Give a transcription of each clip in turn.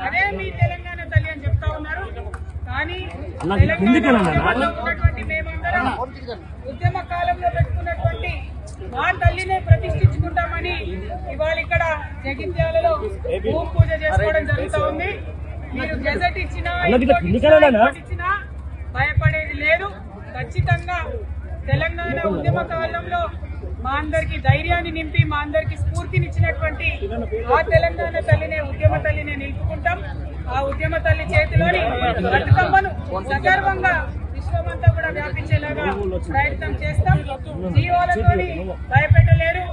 అదే మీ తెలంగాణ తల్లి అని చెప్తా ఉన్నారు. కానీ తెలంగాణలో ఉన్నటువంటి మేమందరం ఉద్యమ కాలంలో పెట్టుకున్నటువంటి మా తల్లినే ప్రతిష్ఠించుకుంటామని ఇవాళ ఇక్కడ జగిత్యాలలో భూమి పూజ చేసుకోవడం జరుగుతూ ఉంది. మీరు గెజెట్ ఇచ్చినా భయపడేది లేదు. ఖచ్చితంగా తెలంగాణ ఉద్యమ కాలంలో మా అందరికి ధైర్యాన్ని నింపి మా అందరికి స్ఫూర్తినిచ్చినటువంటి ఆ తెలంగాణ తల్లినే ఉద్యమ తల్లినే నిలుపుకుంటాం. ఆ ఉద్యమ తల్లి చేతిలోని బతుకమ్మను సగర్వంగా విశ్వమంతా కూడా వ్యాపించేలాగా ప్రయత్నం చేస్తాం. జీవోలతోని భయపెట్టలేరు,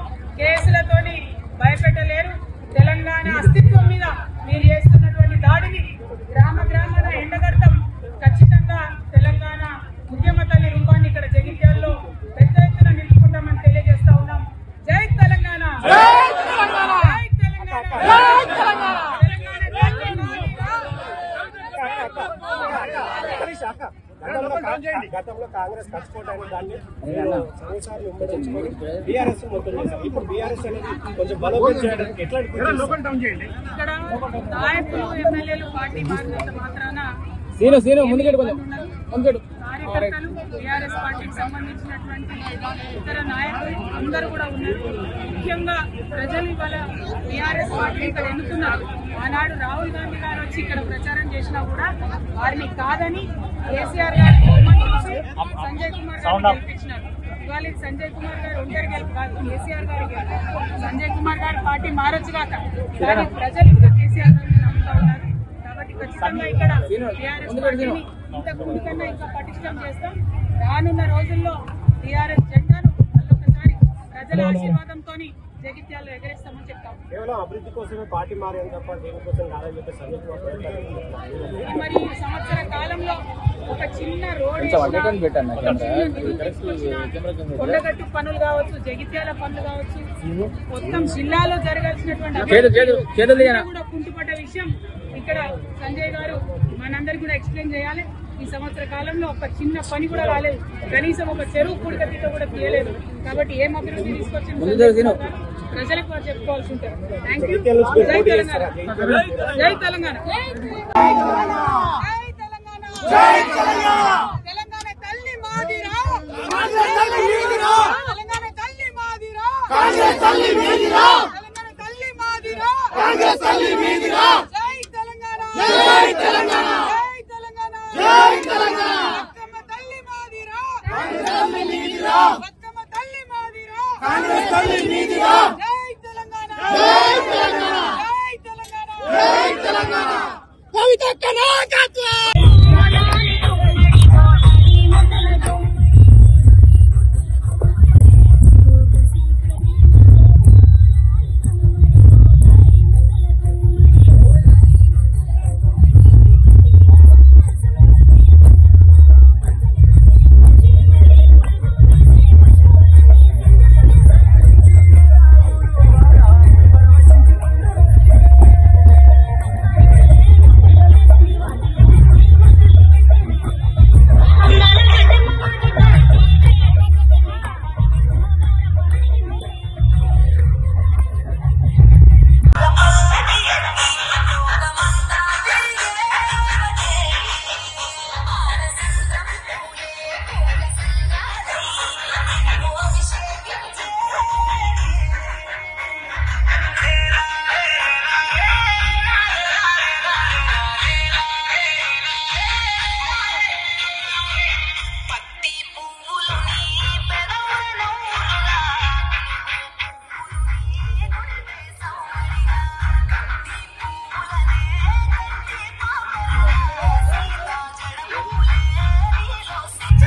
కేసులతోని భయపెట్టలేరు. తెలంగాణ అస్తిత్వం మీద మీరు చేస్తున్నటువంటి దాడిని గ్రామ గ్రామాన ఎండగడతాం. ఖచ్చితంగా తెలంగాణ ఉద్యమ తల్లి రూపాన్ని ఇక్కడ జగిత్యాల్లో పెద్ద ఎత్తున నిలుపుకుంటామని తెలియజేస్తా ఉన్నాం. జై తెలంగాణ, జై తెలంగాణ, జై తెలంగాణ. గతంలో కాంగ్రెస్ కచ్చిపోవడానికి దాన్ని సంవత్సరాలు విమర్శించుకొని బీఆర్ఎస్ మొత్తం చేశారు. ఇప్పుడు బీఆర్ఎస్ అనేది కొంచెం బలోపేతం చేయడానికి ఎట్లాంటి ఇక్కడ నాయకులు ఎమ్మెల్యేలు పార్టీ మారినంత మాత్రాన కార్యకర్తలు టీఆర్ఎస్ పార్టీకి సంబంధించినటువంటి ఇతర నాయకులు అందరూ కూడా ఉన్నారు. ముఖ్యంగా ప్రజలు ఇవాళ టీఆర్ఎస్ పార్టీ ఇక్కడ ఎన్నుకున్నారు. ఆనాడు రాహుల్ గాంధీ గారు వచ్చి ఇక్కడ ప్రచారం చేసినా కూడా వారిని కాదని కేసీఆర్ గారు సంజయ్ కుమార్ గారు గెలిపించినారు. ఇవాళ సంజయ్ కుమార్ గారు ఒంటరి గెలుపు కాదు, కేసీఆర్ గారు సంజయ్ కుమార్ గారు పార్టీ మారొచ్చు కాక, కానీ ప్రజలు ఇంకా కేసీఆర్ గారిని నమ్ముతా ఉన్నారు. కాబట్టి ఖచ్చితంగా ఇక్కడ టీఆర్ఎస్ పార్టీని ఇంతకు ముందు కన్నా ఇంకా పటిష్టం చేస్తాం. రానున్న రోజుల్లో టీఆర్ఎస్ జెండాను మళ్ళొకసారి ప్రజల ఆశీర్వాదంతో జగిత్యాల్లో ఎగరేస్తామని చెప్తాం. కేవలం అభివృద్ధి కోసమే పార్టీ మారేది తప్ప దేనికోసం కాదని చెప్పి మరి ఈ సంవత్సర కాలంలో ఒక చిన్న రోడ్ కొండగట్టు పనులు కావచ్చు, జగిత్యాల పనులు కావచ్చు, మొత్తం జిల్లాలో జరగాల్సినటువంటి కూడా కుంటుపడ్డ విషయం ఇక్కడ సంజయ్ గారు మనందరికి కూడా ఎక్స్ప్లెయిన్ చేయాలి. ఈ సంవత్సర కాలంలో ఒక చిన్న పని కూడా రాలేదు, కనీసం ఒక చెరువు పూడికతో కూడా తీయలేదు. కాబట్టి ఏం అభివృద్ధి తీసుకొచ్చింది ప్రజలకు చెప్పుకోవాల్సి ఉంటుంది. Thank you. జై తెలంగాణ, జై తెలంగాణ, తెలంగాణ తల్లి మాదిరా, తెలంగాణ తల్లి మాదిరా, తెలంగాణ తల్లి మాదిరా, జై తెలంగాణ, జై తెలంగాణ, జై తెలంగాణ, జై తెలంగాణ. బతుకమ్మ తల్లి మాదిరా, బతుకమ్మ తల్లి మాదిరా,